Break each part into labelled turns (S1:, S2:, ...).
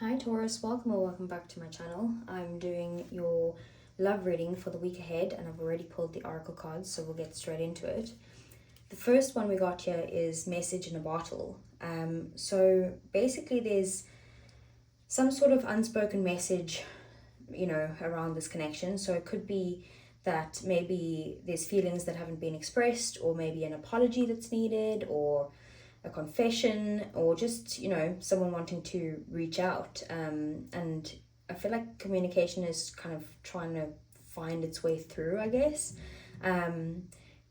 S1: Hi Taurus, welcome or welcome back to my channel. I'm doing your love reading for the week ahead and I've already pulled the oracle cards, so we'll get straight into it. The first one we got here is message in a bottle. So basically there's some sort of unspoken message, around this connection. So it could be that maybe there's feelings that haven't been expressed, or maybe an apology that's needed, or a confession, or just someone wanting to reach out, and I feel like communication is kind of trying to find its way through, I guess.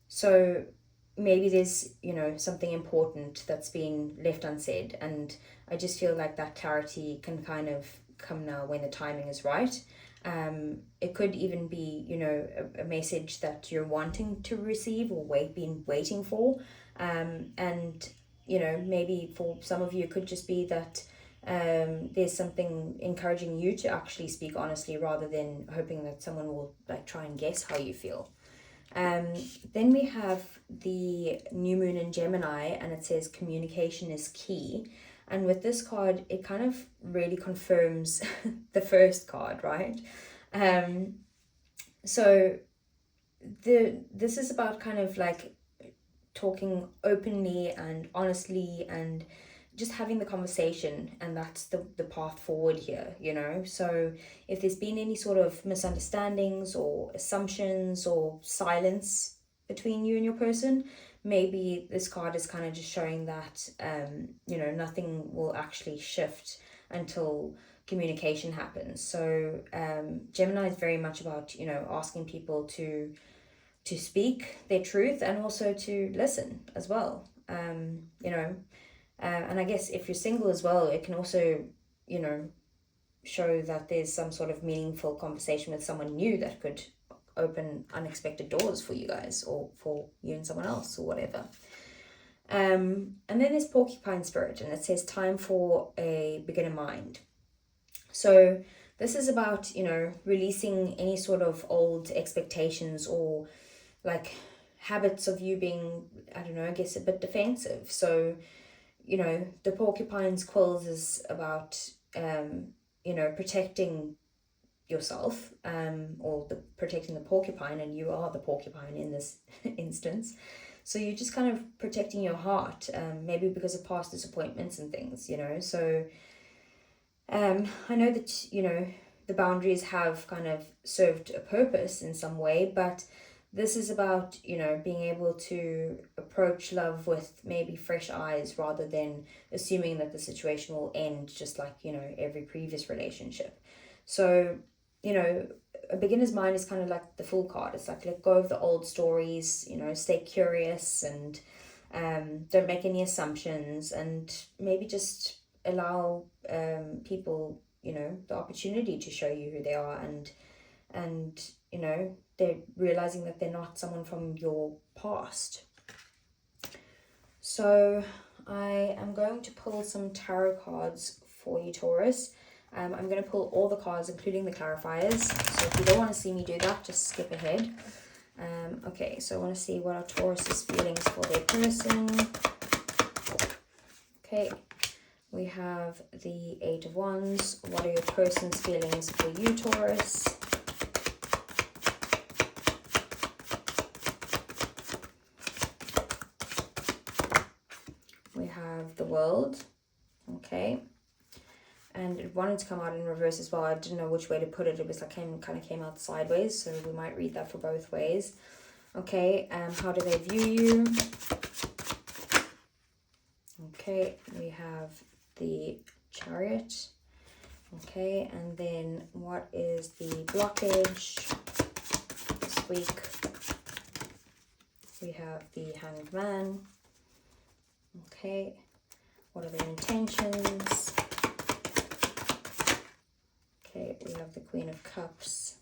S1: So maybe there's something important that's being left unsaid, and I just feel like that clarity can kind of come now when the timing is right. It could even be a message that you're wanting to receive or been waiting for, and maybe for some of you it could just be that there's something encouraging you to actually speak honestly rather than hoping that someone will try and guess how you feel. Then we have the new moon in Gemini, and it says communication is key. And with this card, it kind of really confirms the first card, right? So this is about kind of talking openly and honestly and just having the conversation, and that's the path forward here, So if there's been any sort of misunderstandings or assumptions or silence between you and your person, maybe this card is kind of just showing that nothing will actually shift until communication happens. So Gemini is very much about asking people to speak their truth and also to listen as well. And I guess if you're single as well, it can also show that there's some sort of meaningful conversation with someone new that could open unexpected doors for you guys, or for you and someone else, or whatever. And then there's porcupine spirit, and it says time for a beginner mind. So this is about releasing any sort of old expectations or habits of you being, I don't know, I guess a bit defensive. So the porcupine's quills is about protecting yourself, or protecting the porcupine, and you are the porcupine in this instance. So you're just kind of protecting your heart, maybe because of past disappointments and things, So I know that the boundaries have kind of served a purpose in some way, but this is about being able to approach love with maybe fresh eyes, rather than assuming that the situation will end just like every previous relationship. So a beginner's mind is kind of like the Fool card. It's like, let go of the old stories, stay curious, and don't make any assumptions, and maybe just allow people the opportunity to show you who they are, and they're realizing that they're not someone from your past. So I am going to pull some tarot cards for you, Taurus. I'm going to pull all the cards, including the clarifiers. So if you don't want to see me do that, just skip ahead. Okay, so I want to see what our Taurus's feelings for their person. Okay, we have the Eight of Wands. What are your person's feelings for you, Taurus? We have the World. Okay. And it wanted to come out in reverse as well. I didn't know which way to put it. It was kind of came out sideways, so we might read that for both ways. Okay, how do they view you? Okay, we have the Chariot. Okay, and then what is the blockage this week? We have the Hanged Man. Okay, what are their intentions? Okay, we have the Queen of Cups.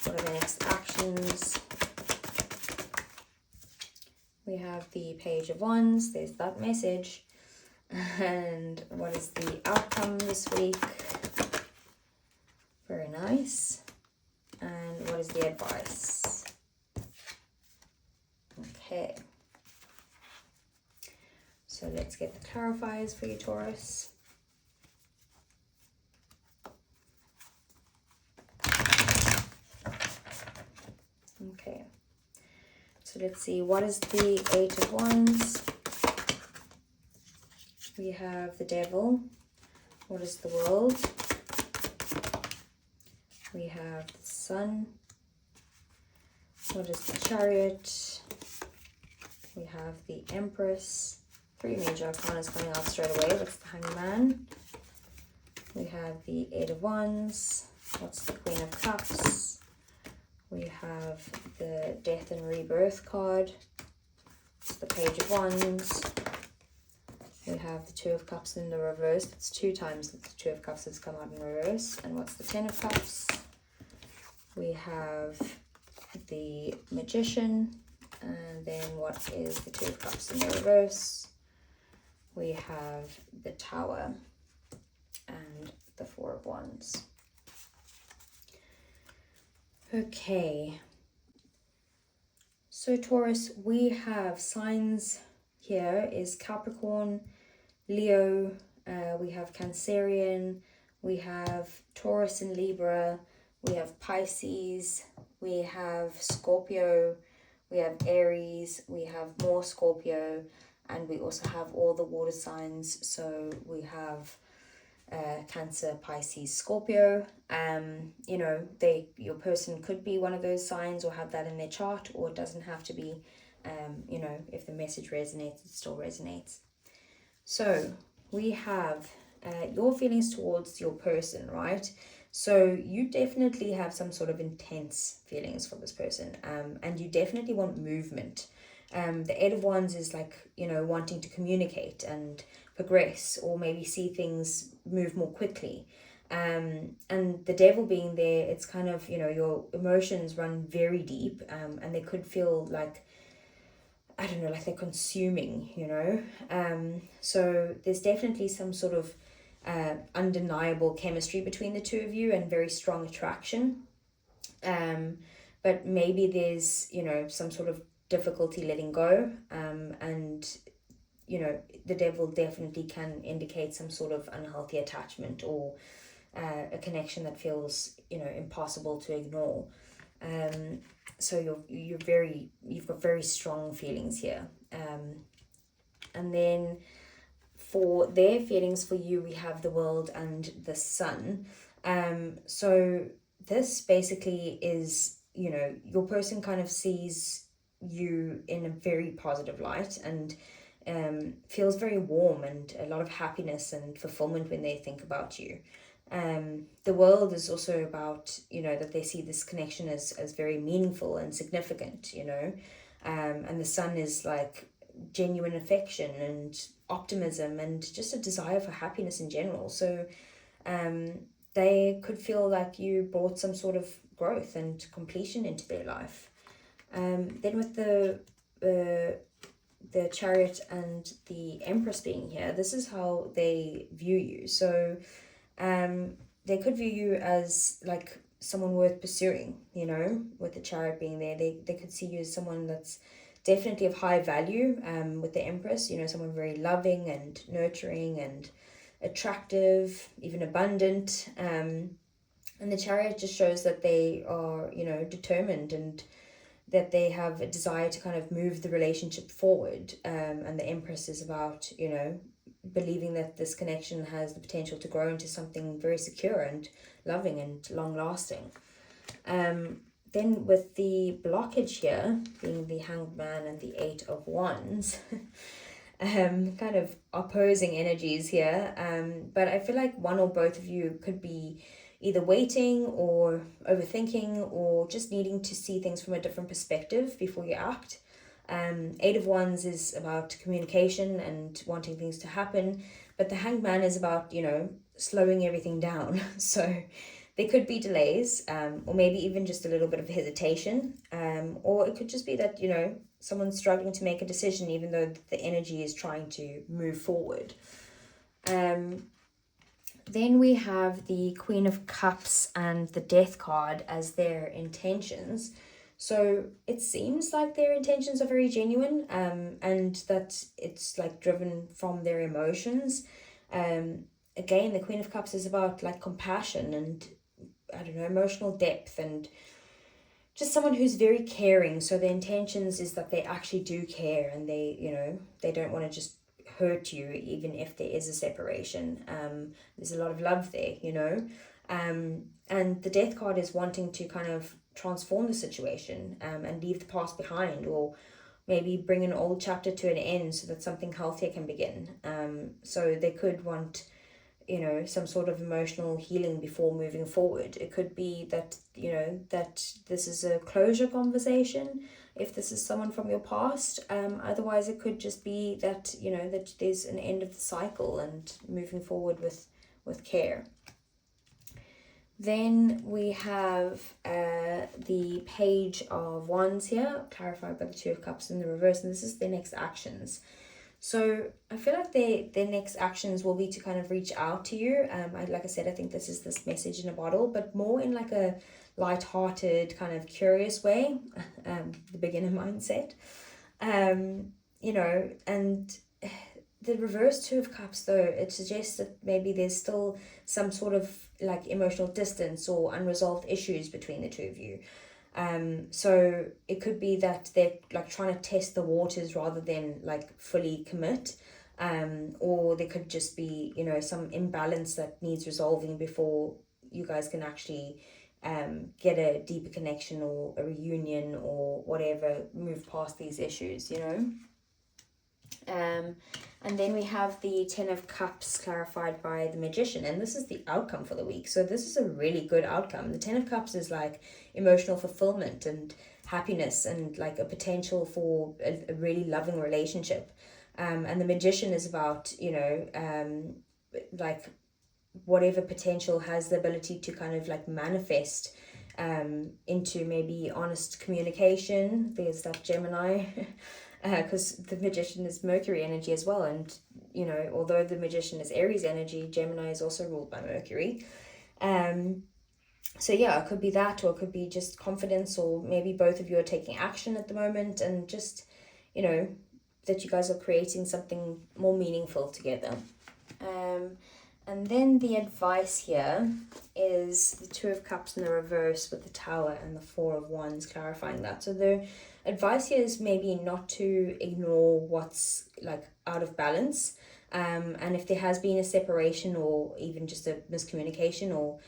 S1: What are the next actions? We have the Page of Wands. There's that message. And what is the outcome this week? Very nice. And what is the advice? Okay. So let's get the clarifiers for you, Taurus. let's see, what is the Eight of Wands? We have the Devil. What is the World? We have the Sun. What is the Chariot? We have the Empress. 3 major arcana coming out straight away. What's the Hangman? We have the Eight of Wands. What's the Queen of Cups? We have the Death and Rebirth card. It's the Page of Wands. We have the Two of Cups in the reverse. It's 2 times that the Two of Cups has come out in reverse. And what's the Ten of Cups? We have the Magician. And then what is the Two of Cups in the reverse? We have the Tower and the Four of Wands. Okay, so Taurus, we have signs here is Capricorn, Leo, we have Cancerian, we have Taurus and Libra, we have Pisces, we have Scorpio, we have Aries, we have more Scorpio, and we also have all the water signs. So we have Cancer, Pisces, Scorpio. You know, your person could be one of those signs or have that in their chart, or it doesn't have to be. You know, if the message resonates, it still resonates. So we have your feelings towards your person, right? So you definitely have some sort of intense feelings for this person, and you definitely want movement. The Eight of Wands is like, you know, wanting to communicate and progress, or maybe see things move more quickly. And the Devil being there, it's kind of, you know, your emotions run very deep, and they could feel like, I don't know, like they're consuming, you know. So there's definitely some sort of undeniable chemistry between the two of you and very strong attraction. But maybe there's, you know, some sort of difficulty letting go, and you know, the Devil definitely can indicate some sort of unhealthy attachment, or a connection that feels, you know, impossible to ignore. So you've got very strong feelings here. And then for their feelings for you, we have the World and the Sun. So this basically is, you know, your person kind of sees you in a very positive light, and feels very warm and a lot of happiness and fulfillment when they think about you. The World is also about, you know, that they see this connection as very meaningful and significant, you know. And the Sun is like genuine affection and optimism and just a desire for happiness in general. So they could feel like you brought some sort of growth and completion into their life. Then with the Chariot and the Empress being here, this is how they view you. So they could view you as like someone worth pursuing, you know, with the Chariot being there. They could see you as someone that's definitely of high value, with the Empress, you know, someone very loving and nurturing and attractive, even abundant. And the Chariot just shows that they are, you know, determined, and that they have a desire to kind of move the relationship forward. And the Empress is about, you know, believing that this connection has the potential to grow into something very secure and loving and long lasting. Then with the blockage here, being the Hanged Man and the Eight of Wands, kind of opposing energies here. But I feel like one or both of you could be either waiting or overthinking, or just needing to see things from a different perspective before you act. Eight of Wands is about communication and wanting things to happen, but the Hanged Man is about, you know, slowing everything down. So there could be delays, or maybe even just a little bit of hesitation, or it could just be that, you know, someone's struggling to make a decision even though the energy is trying to move forward. Then we have the Queen of Cups and the Death card as their intentions. So it seems like their intentions are very genuine, and that it's like driven from their emotions. Again, the Queen of Cups is about like compassion and, I don't know, emotional depth, and just someone who's very caring. So the intentions is that they actually do care, and they, you know, they don't want to just hurt you even if there is a separation. There's a lot of love there, you know. And the Death card is wanting to kind of transform the situation, and leave the past behind, or maybe bring an old chapter to an end so that something healthier can begin. So they could want, you know, some sort of emotional healing before moving forward. It could be that, you know, that this is a closure conversation if this is someone from your past. Otherwise it could just be that, you know, that there's an end of the cycle and moving forward with care. Then we have the Page of Wands here, clarified by the Two of Cups in the reverse, and this is their next actions. So I feel like their next actions will be to kind of reach out to you. Like I said, I think this is this message in a bottle, but more in like a light-hearted, kind of curious way, the beginner mindset. You know, and the reverse Two of Cups, though, it suggests that maybe there's still some sort of like emotional distance or unresolved issues between the two of you. So it could be that they're like trying to test the waters rather than like fully commit. Or there could just be, you know, some imbalance that needs resolving before you guys can actually get a deeper connection or a reunion or whatever, move past these issues, you know. And then we have the Ten of Cups clarified by the Magician, and this is the outcome for the week. So this is a really good outcome. The Ten of Cups is like emotional fulfillment and happiness and like a potential for a really loving relationship. And the Magician is about, you know, like whatever potential has the ability to kind of like manifest into maybe honest communication. There's that Gemini. Because the Magician is Mercury energy as well, and you know, although the Magician is Aries energy, Gemini is also ruled by Mercury. So yeah, it could be that, or it could be just confidence, or maybe both of you are taking action at the moment, and just, you know, that you guys are creating something more meaningful together. And then the advice here is the Two of Cups in the reverse with the Tower and the Four of Wands clarifying that. So the advice here is maybe not to ignore what's like out of balance. And if there has been a separation or even just a miscommunication or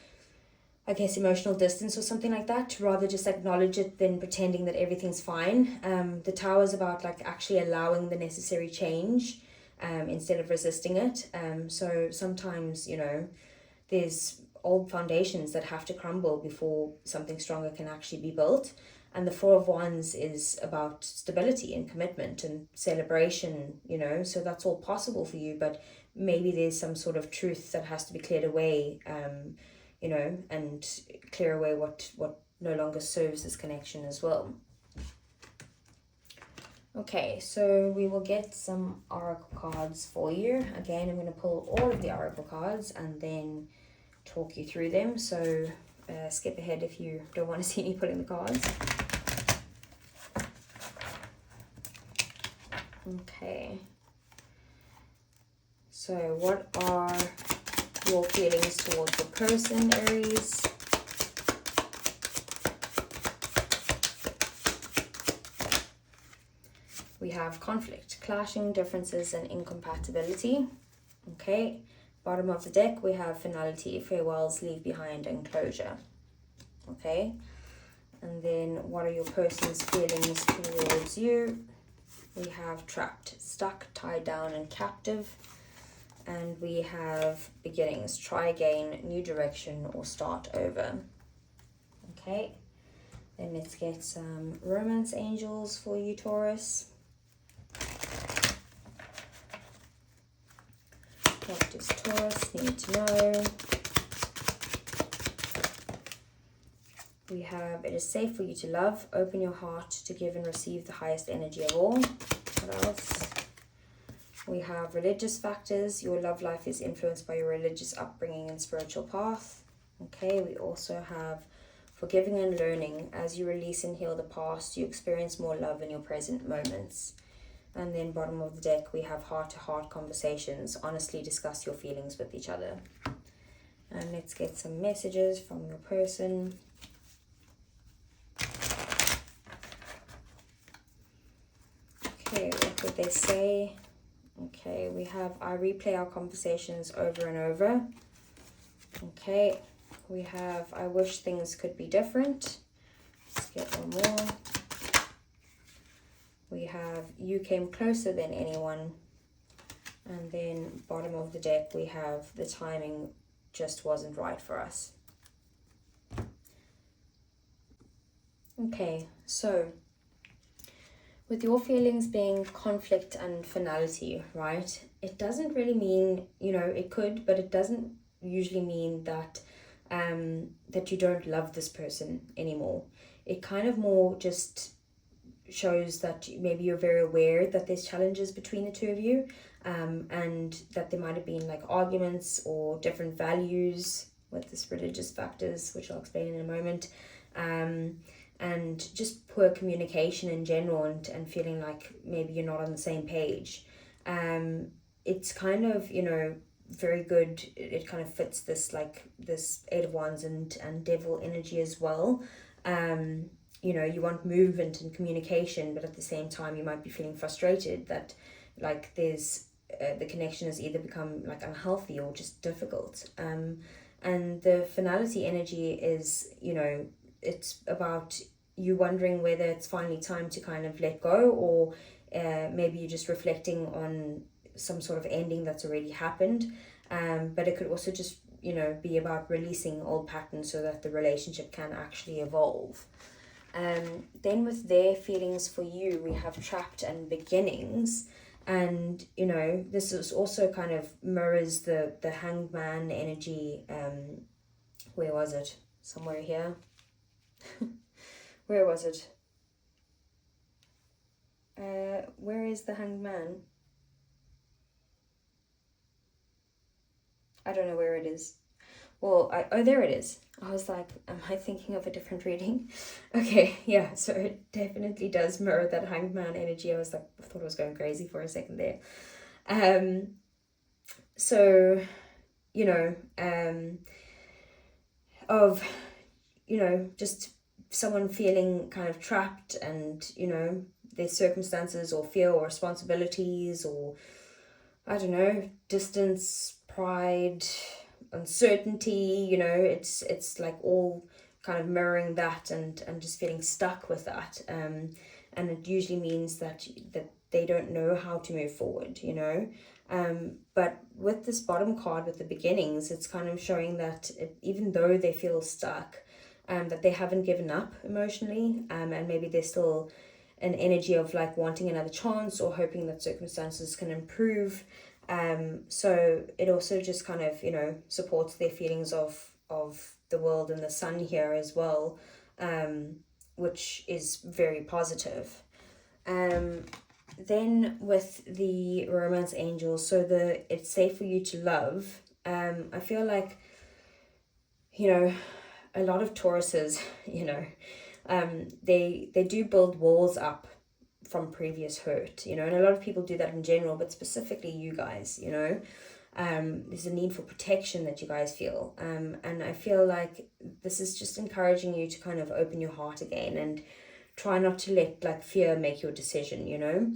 S1: I guess emotional distance or something like that, to rather just acknowledge it than pretending that everything's fine. The Tower is about like actually allowing the necessary change instead of resisting it. So sometimes, you know, there's old foundations that have to crumble before something stronger can actually be built. And the Four of Wands is about stability and commitment and celebration, you know, so that's all possible for you, but maybe there's some sort of truth that has to be cleared away, you know, and clear away what no longer serves this connection as well. Okay, so we will get some oracle cards for you. Again, I'm going to pull all of the oracle cards and then talk you through them. So skip ahead if you don't want to see me pulling the cards. Okay. So what are your feelings towards the person, Aries? We have conflict, clashing, differences, and incompatibility. Okay. Bottom of the deck, we have finality, farewells, leave behind, and closure. Okay. And then what are your person's feelings towards you? We have trapped, stuck, tied down, and captive. And we have beginnings, try again, new direction, or start over. Okay. Then let's get some romance angels for you, Taurus. What does Taurus need to know? We have, it is safe for you to love. Open your heart to give and receive the highest energy of all. What else? We have religious factors. Your love life is influenced by your religious upbringing and spiritual path. Okay, we also have forgiving and learning. As you release and heal the past, you experience more love in your present moments. And then bottom of the deck, we have heart-to-heart conversations. Honestly discuss your feelings with each other. And let's get some messages from your person. they say. Okay, we have I replay our conversations over and over. Okay, we have I wish things could be different. Let's get one more. We have you came closer than anyone. And then bottom of the deck, we have the timing just wasn't right for us. Okay, so with your feelings being conflict and finality, right? It doesn't really mean, you know, it could, but it doesn't usually mean that that you don't love this person anymore. It kind of more just shows that maybe you're very aware that there's challenges between the two of you, and that there might have been like arguments or different values with this religious factors, which I'll explain in a moment, and just poor communication in general, and feeling like maybe you're not on the same page. It's kind of, you know, very good. It kind of fits this like this Eight of Wands and Devil energy as well. You know, you want movement and communication, but at the same time you might be feeling frustrated that like there's the connection has either become like unhealthy or just difficult. And the finality energy is, you know, it's about you wondering whether it's finally time to kind of let go, or maybe you're just reflecting on some sort of ending that's already happened. But it could also just, you know, be about releasing old patterns so that the relationship can actually evolve. Then with their feelings for you, we have trapped and beginnings. And, you know, this is also kind of mirrors the Hanged Man energy. Where was it? Somewhere here. Where was it? Where is the Hanged Man? I don't know where it is. Well, oh, there it is. I was like, am I thinking of a different reading? Okay, yeah, so it definitely does mirror that Hanged Man energy. I was like, I thought I was going crazy for a second there. So, you know, you know, just someone feeling kind of trapped, and, you know, their circumstances or fear or responsibilities, or, I don't know, distance, pride, uncertainty, you know, it's like all kind of mirroring that, and just feeling stuck with that, and it usually means that they don't know how to move forward, you know. But with this bottom card with the beginnings, it's kind of showing that even though they feel stuck, that they haven't given up emotionally, and maybe there's still an energy of like wanting another chance or hoping that circumstances can improve. So it also just kind of, you know, supports their feelings of the world and the sun here as well, which is very positive. Then with the romance angels, so it's safe for you to love. I feel like, you know, a lot of Tauruses, you know, they do build walls up from previous hurt, you know, and a lot of people do that in general, but specifically you guys, you know, there's a need for protection that you guys feel, and I feel like this is just encouraging you to kind of open your heart again and try not to let like fear make your decision, you know.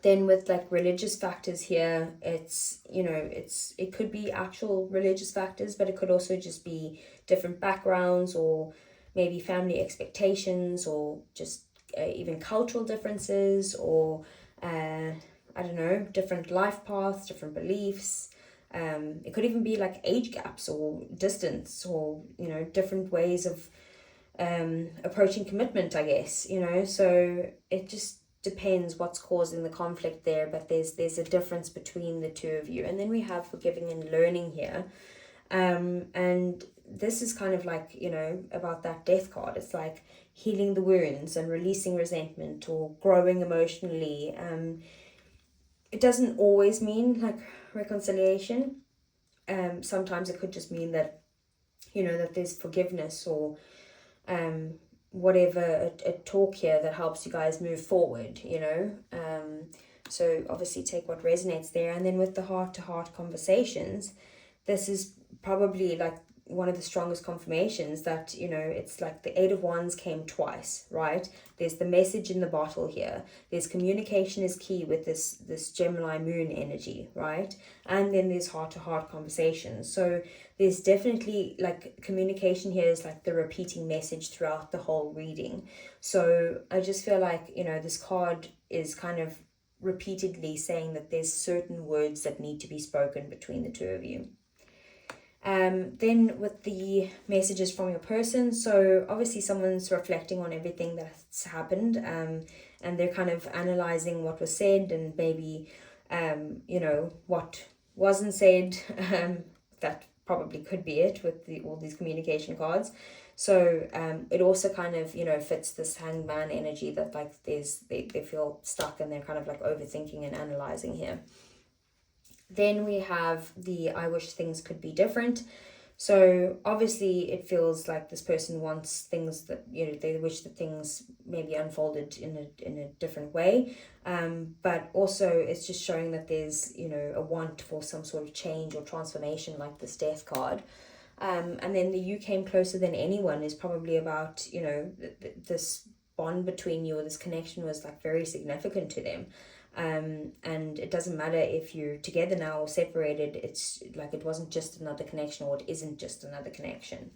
S1: Then with like religious factors here, it's, you know, it could be actual religious factors, but it could also just be different backgrounds, or maybe family expectations, or just even cultural differences, or I don't know, different life paths, different beliefs. It could even be like age gaps or distance, or, you know, different ways of approaching commitment, I guess, you know. So it just depends what's causing the conflict there, but there's a difference between the two of you. And then we have forgiving and learning here, and this is kind of like, you know, about that death card. It's like healing the wounds and releasing resentment or growing emotionally. It doesn't always mean like reconciliation. Sometimes it could just mean that, you know, that there's forgiveness, or whatever, a talk here that helps you guys move forward, you know. So obviously take what resonates there. And then with the heart-to-heart conversations, this is probably like one of the strongest confirmations that, you know, it's like the Eight of Wands came twice, right? There's the message in the bottle here. There's communication is key with this Gemini moon energy, right? And then there's heart-to-heart conversations. So there's definitely like communication here is like the repeating message throughout the whole reading. So I just feel like, you know, this card is kind of repeatedly saying that there's certain words that need to be spoken between the two of you. Then with the messages from your person, so obviously someone's reflecting on everything that's happened, and they're kind of analyzing what was said and maybe, you know, what wasn't said. That probably could be it with all these communication cards. So it also kind of, you know, fits this Hanged Man energy that like they feel stuck and they're kind of like overthinking and analyzing here. Then we have the I wish things could be different. So obviously it feels like this person wants things that, you know, they wish that things maybe unfolded in a different way. But also it's just showing that there's, you know, a want for some sort of change or transformation, like this Death card. And then the you came closer than anyone is probably about, you know, this bond between you, or this connection was like very significant to them. And it doesn't matter if you're together now or separated. It's like it wasn't just another connection, or it isn't just another connection.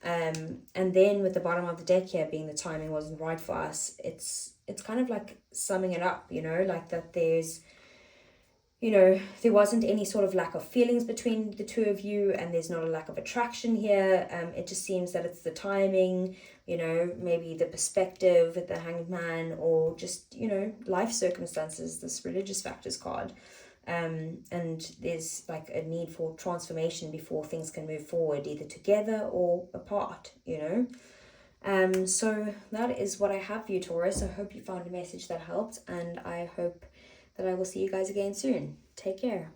S1: And then with the bottom of the deck here being the timing wasn't right for us, it's kind of like summing it up, you know, like that there's, you know, there wasn't any sort of lack of feelings between the two of you, and there's not a lack of attraction here. It just seems that it's the timing, you know, maybe the perspective with the Hanged Man, or just, you know, life circumstances, this religious factors card. And there's like a need for transformation before things can move forward, either together or apart, you know. So that is what I have for you, Taurus. I hope you found a message that helped, and I hope that I will see you guys again soon. Take care.